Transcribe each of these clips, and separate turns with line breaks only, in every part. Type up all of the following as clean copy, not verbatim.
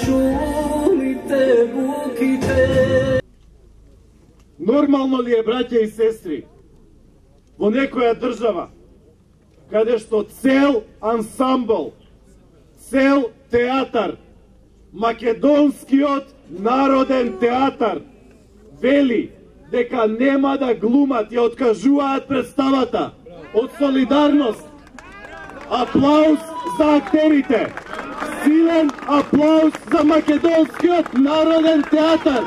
шумите буките.
Нормално ли е, браќа и сестри, во некоја држава, каде што цел ансамбл, цел театар, Македонскиот народен театар, вели дека нема да глумат, ја откажуваат представата од солидарност. Аплауз за актерите. Силен аплауз за Македонскиот народен театар.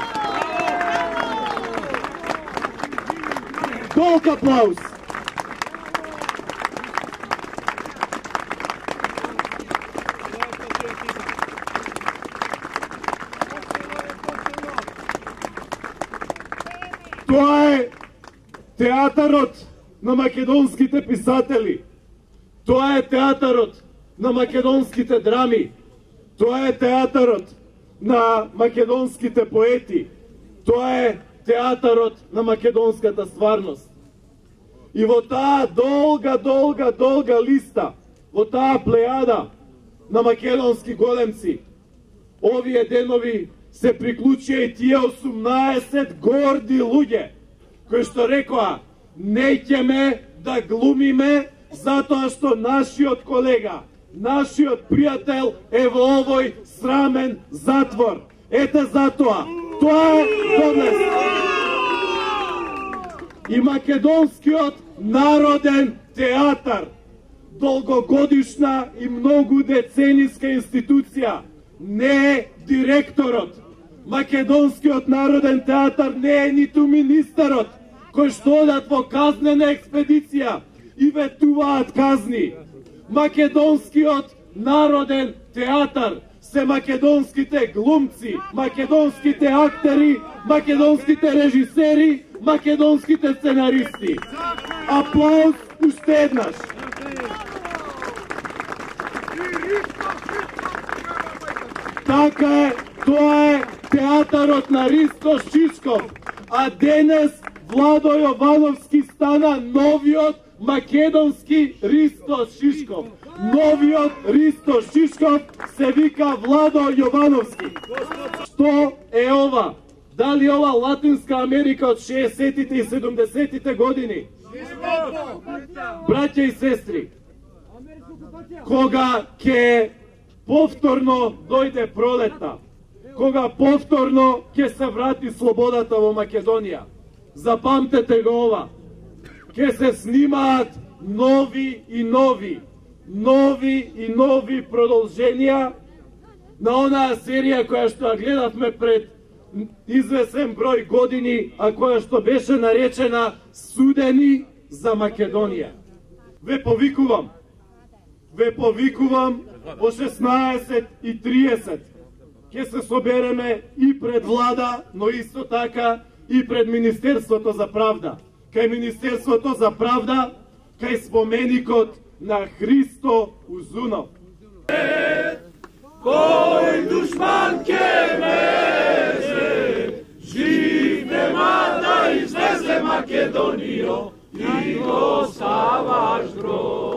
Долг аплауз. Тоа е театарот на македонските писатели. Тоа е театарот на македонските драми. Тоа е театарот на македонските поети. Тоа е театарот на македонската стварност. И во таа долга листа, во таа плејада на македонски големци, овие денови се приклучија и тие 18 горди луѓе, кои што рекоа, неќеме да глумиме затоа што нашиот колега, нашиот пријател е во овој срамен затвор. Ете затоа, тоа е додлес. И македонскиот народен театар, долгогодишна и многу децениска институција, не е директорот. Македонскиот народен театар не е ниту министерот, кои што одат во казнена експедиција и ветуваат казни. Македонскиот народен театар се македонските глумци, македонските актери, македонските режисери, македонските сценаристи. Аплауз уште еднаш. Така е, тоа е театарот на Ристо Шишков, а денес Владо Јовановски стана новиот македонски Ристо Шишков. Новиот Ристо Шишков се вика Владо Јовановски. Што е ова? Дали ова Латинска Америка од 60-тите и 70-тите години? Браќа и сестри, кога ќе повторно дојде пролета, кога повторно ќе се врати слободата во Македонија, запамтете го ова, ќе се снимаат нови и нови продолженија на онаа серија која што ја гледавме пред извесен број години, а која што беше наречена Судени за Македонија. Ве повикувам во 16:30 ќе се собереме и пред влада, но исто така и пред Министерството за правда. Кај Министерството за правда, кај споменикот на Христо Узунов.
Кој душман ке мезе, жив нема да излезе Македонијо, и го ставаш гроб.